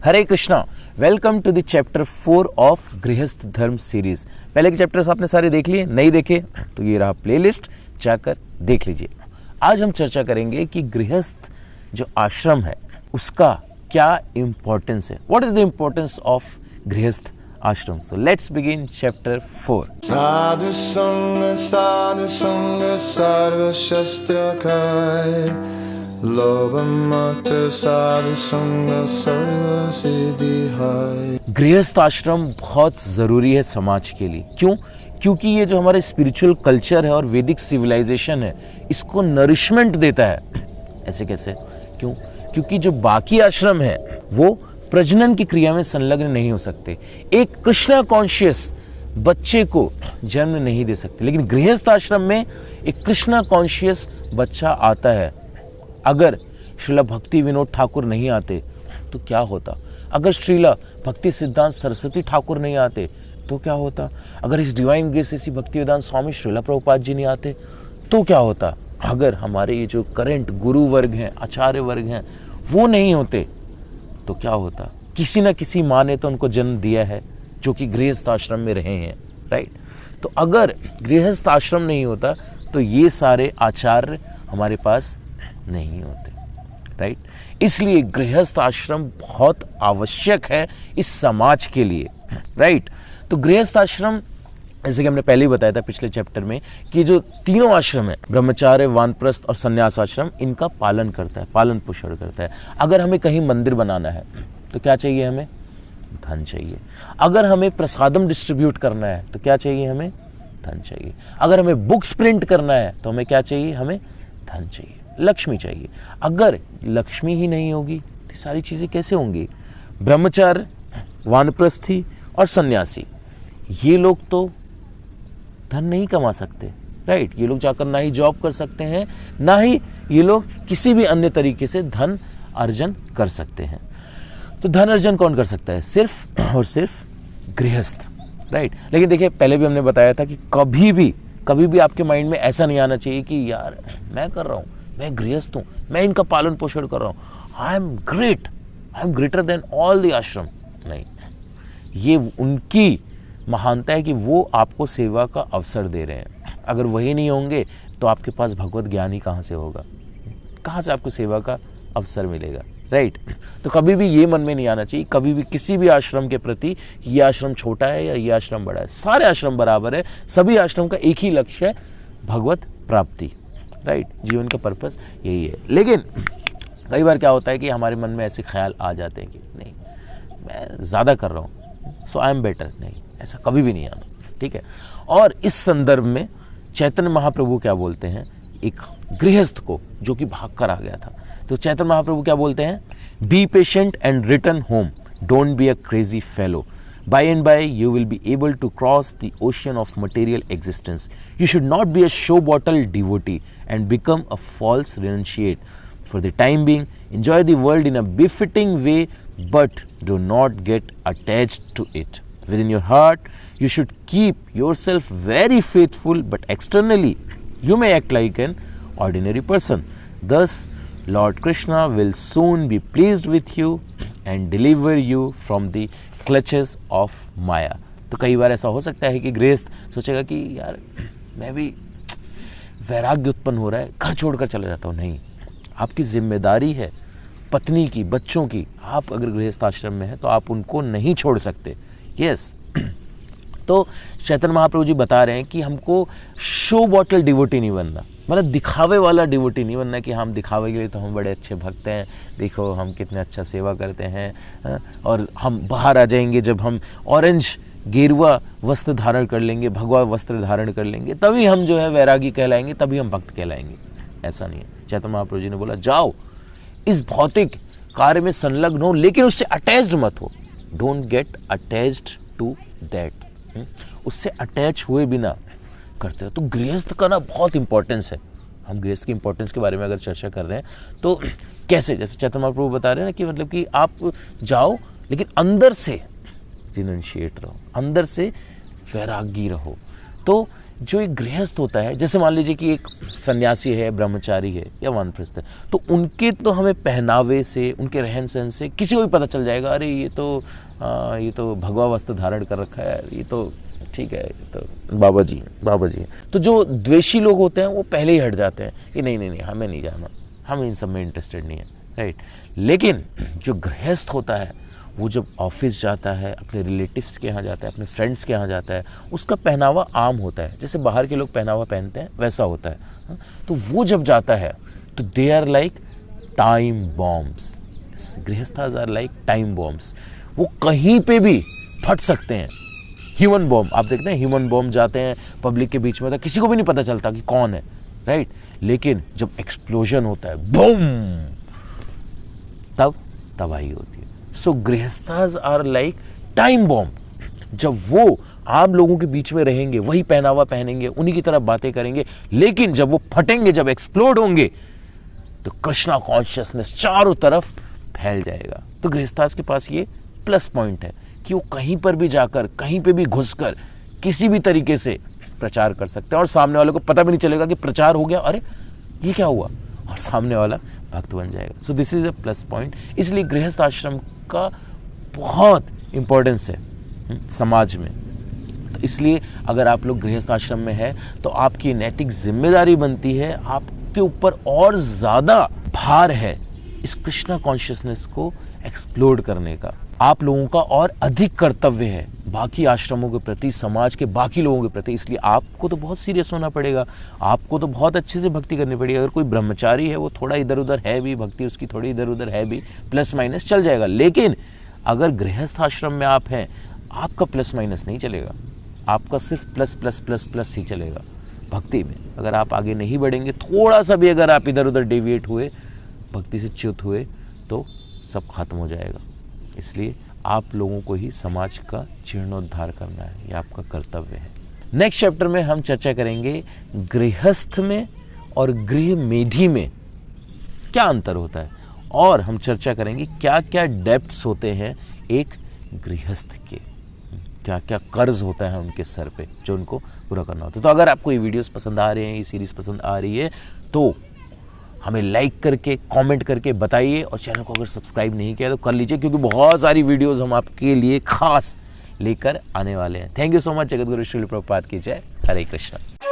Hare Krishna. Welcome to the chapter 4 of Grihastha Dharma series. पहले के chapters आपने सारे देख लिए, नहीं देखे तो ये रहा प्लेलिस्ट, जाकर देख लीजिए। आज हम चर्चा करेंगे कि गृहस्थ जो आश्रम है उसका क्या इंपॉर्टेंस है। What is the importance of गृहस्थ आश्रम। So let's begin chapter 4। साधु संग सर्व शस्त्र काय, लोभ मात्र साधु संग सर्व सिद्धि है। गृहस्थ आश्रम बहुत जरूरी है समाज के लिए। क्यों? क्योंकि ये जो हमारे स्पिरिचुअल कल्चर है और वैदिक सिविलाइजेशन है, इसको नरिशमेंट देता है। ऐसे कैसे? क्यों? क्योंकि जो बाकी आश्रम है वो प्रजनन की क्रिया में संलग्न नहीं हो सकते, एक कृष्णा कॉन्शियस बच्चे को जन्म नहीं दे सकते। लेकिन गृहस्थ आश्रम में एक कृष्णा कॉन्शियस बच्चा आता है। अगर श्रीला भक्ति विनोद ठाकुर नहीं आते तो क्या होता? अगर श्रीला भक्ति सिद्धांत सरस्वती ठाकुर नहीं आते तो क्या होता? अगर इस डिवाइन ग्रेस ऐसी भक्ति वेदांत स्वामी श्रीला प्रभुपाद जी नहीं आते तो क्या होता? अगर हमारे ये जो करंट गुरु वर्ग हैं, आचार्य वर्ग हैं, वो नहीं होते तो क्या होता? किसी न किसी माँ ने तो उनको जन्म दिया है जो कि गृहस्थ आश्रम में रहे हैं, राइट। तो अगर गृहस्थ आश्रम नहीं होता तो ये सारे आचार्य हमारे पास नहीं होते, राइट। इसलिए गृहस्थ आश्रम बहुत आवश्यक है इस समाज के लिए, राइट। तो गृहस्थ आश्रम, जैसे कि हमने पहले ही बताया था पिछले चैप्टर में, कि जो तीनों आश्रम है, ब्रह्मचार्य, वानप्रस्थ और संन्यास आश्रम, इनका पालन करता है, पालन पोषण करता है। अगर हमें कहीं मंदिर बनाना है तो क्या चाहिए? हमें धन चाहिए। अगर हमें प्रसादम डिस्ट्रीब्यूट करना है तो क्या चाहिए? हमें धन चाहिए। अगर हमें बुक्स प्रिंट करना है तो हमें क्या चाहिए? हमें धन चाहिए, लक्ष्मी चाहिए। अगर लक्ष्मी ही नहीं होगी तो सारी चीजें कैसे होंगी? ब्रह्मचार्य, वानप्रस्थी और सन्यासी, ये लोग तो धन नहीं कमा सकते, राइट। ये लोग जाकर ना ही जॉब कर सकते हैं, ना ही ये लोग किसी भी अन्य तरीके से धन अर्जन कर सकते हैं। तो धन अर्जन कौन कर सकता है? सिर्फ और सिर्फ गृहस्थ, राइट। लेकिन देखिए, पहले भी हमने बताया था कि कभी भी आपके माइंड में ऐसा नहीं आना चाहिए कि यार मैं कर रहा हूँ, मैं गृहस्थ हूँ, मैं इनका पालन पोषण कर रहा हूँ, I am great, I am greater than all the आश्रम। नहीं, ये उनकी महानता है कि वो आपको सेवा का अवसर दे रहे हैं। अगर वही नहीं होंगे तो आपके पास भगवत ज्ञान ही कहाँ से होगा? कहाँ से आपको सेवा का अवसर मिलेगा, राइट। तो कभी भी ये मन में नहीं आना चाहिए, कभी भी किसी भी आश्रम के प्रति, ये आश्रम छोटा है या ये आश्रम बड़ा है, सारे आश्रम बराबर है। सभी आश्रम का एक ही लक्ष्य है, भगवत प्राप्ति, राइट। जीवन का पर्पस यही है। लेकिन कई बार क्या होता है कि हमारे मन में ऐसे ख्याल आ जाते हैं कि नहीं, मैं ज़्यादा कर रहा हूँ सो आई एम बेटर। नहीं, ऐसा कभी भी नहीं आना, ठीक है। और इस संदर्भ में चैतन्य महाप्रभु क्या बोलते हैं एक गृहस्थ को जो कि भाग कर आ गया था? तो चैतन्य महाप्रभु क्या बोलते हैं? Be patient and return home, don't be a crazy fellow, by and by you will be able to cross the ocean of material existence. You should not be a show bottle devotee and become a false renunciate. For the time being, enjoy the world in a befitting way, but do not get attached to it. Within your heart, you should keep yourself very faithful, but externally, you may act like an ordinary person. Thus, Lord Krishna will soon be pleased with you and deliver you from the clutches of माया। तो कई बार ऐसा हो सकता है कि गृहस्थ सोचेगा कि यार मैं भी, वैराग्य उत्पन्न हो रहा है, घर छोड़कर चला जाता हूँ। नहीं, आपकी जिम्मेदारी है पत्नी की, बच्चों की। आप अगर गृहस्थ आश्रम में है तो आप उनको नहीं छोड़ सकते। यस। तो चैतन्य महाप्रभु जी बता रहे हैं कि हमको शो बॉटल डिवोटी नहीं बनना, मतलब दिखावे वाला डिवोटी नहीं बनना कि हम दिखावे के लिए तो हम बड़े अच्छे भक्त हैं, देखो हम कितने अच्छा सेवा करते हैं, और हम बाहर आ जाएंगे जब हम ऑरेंज गेरुआ वस्त्र धारण कर लेंगे, भगवा वस्त्र धारण कर लेंगे, तभी हम जो है वैरागी कहलाएंगे, तभी हम भक्त कहलाएंगे। ऐसा नहीं है। चैतन्य महाप्रभु जी ने बोला जाओ इस भौतिक कार्य में संलग्न हो, लेकिन उससे अटैच्ड मत हो। Don't get attached to that. उससे अटैच हुए बिना करते हो। तो गृहस्थ का ना बहुत इंपॉर्टेंस है। हम गृहस्थ की इंपॉर्टेंस के बारे में अगर चर्चा कर रहे हैं तो कैसे, जैसे चैतन्य महाप्रभु बता रहे हैं ना कि मतलब कि आप जाओ लेकिन अंदर से रिनंशिएट रहो, अंदर से वैरागी रहो। तो जो एक गृहस्थ होता है, जैसे मान लीजिए कि एक सन्यासी है, ब्रह्मचारी है या वानप्रस्थ है, तो उनके तो हमें पहनावे से, उनके रहन सहन से किसी को भी पता चल जाएगा, अरे ये तो भगवा वस्त्र धारण कर रखा है, ये तो ठीक है, ये तो बाबा जी हैं। तो जो द्वेषी लोग होते हैं वो पहले ही हट जाते हैं कि नहीं हमें नहीं जाना, हम इन सब में इंटरेस्टेड नहीं है, राइट। लेकिन जो गृहस्थ होता है वो जब ऑफिस जाता है, अपने रिलेटिव्स के यहाँ जाता है, अपने फ्रेंड्स के यहाँ जाता है, उसका पहनावा आम होता है, जैसे बाहर के लोग पहनावा पहनते हैं वैसा होता है। तो वो जब जाता है तो they are like time bombs, गृहस्थास आर लाइक टाइम बॉम्ब्स, वो कहीं पे भी फट सकते हैं। ह्यूमन बॉम्ब, आप देखते हैं ह्यूमन बॉम्ब जाते हैं पब्लिक के बीच में तो किसी को भी नहीं पता चलता कि कौन है, राइट। लेकिन जब एक्सप्लोजन होता है, बूम, तब तबाही होती है। सो गृहस्थास आर लाइक टाइम बॉम्ब। जब वो आम लोगों के बीच में रहेंगे, वही पहनावा पहनेंगे, उन्हीं की तरह बातें करेंगे, लेकिन जब वो फटेंगे, जब एक्सप्लोड होंगे, तो कृष्णा कॉन्शियसनेस चारों तरफ फैल जाएगा। तो गृहस्थास के पास ये प्लस पॉइंट है कि वो कहीं पर भी जाकर, कहीं पे भी घुसकर किसी भी तरीके से प्रचार कर सकते हैं और सामने वाले को पता भी नहीं चलेगा कि प्रचार हो गया, अरे ये क्या हुआ, और सामने वाला भक्त बन जाएगा। So this is a plus point. इसलिए गृहस्थ आश्रम का बहुत इंपॉर्टेंस है समाज में। तो इसलिए अगर आप लोग गृहस्थ आश्रम में है तो आपकी नैतिक जिम्मेदारी बनती है, आपके ऊपर और ज़्यादा भार है इस कृष्णा कॉन्शियसनेस को एक्सप्लोर करने का। आप लोगों का और अधिक कर्तव्य है बाकी आश्रमों के प्रति, समाज के बाकी लोगों के प्रति। इसलिए आपको तो बहुत सीरियस होना पड़ेगा, आपको तो बहुत अच्छे से भक्ति करनी पड़ेगी। अगर कोई ब्रह्मचारी है, वो थोड़ा इधर उधर है भी, भक्ति उसकी थोड़ी इधर उधर है भी, प्लस माइनस चल जाएगा। लेकिन अगर गृहस्थ आश्रम में आप हैं, आपका प्लस माइनस नहीं चलेगा, आपका सिर्फ प्लस प्लस प्लस प्लस ही चलेगा भक्ति में। अगर आप आगे नहीं बढ़ेंगे, थोड़ा सा भी अगर आप इधर उधर डेविएट हुए, भक्ति से च्युत हुए, तो सब खत्म हो जाएगा। इसलिए आप लोगों को ही समाज का जीर्णोद्धार करना है, ये आपका कर्तव्य है। नेक्स्ट चैप्टर में हम चर्चा करेंगे गृहस्थ में और गृह मेधी में क्या अंतर होता है, और हम चर्चा करेंगे क्या क्या डेब्ट्स होते हैं एक गृहस्थ के, क्या क्या कर्ज होता है उनके सर पे जो उनको पूरा करना होता है। तो अगर आपको ये वीडियोस पसंद आ रहे हैं, ये सीरीज पसंद आ रही है, तो हमें लाइक करके, कमेंट करके बताइए, और चैनल को अगर सब्सक्राइब नहीं किया तो कर लीजिए, क्योंकि बहुत सारी वीडियोस हम आपके लिए खास लेकर आने वाले हैं। Thank you so much. Jagat Guru Srila Prabhupada की जय। हरे कृष्णा।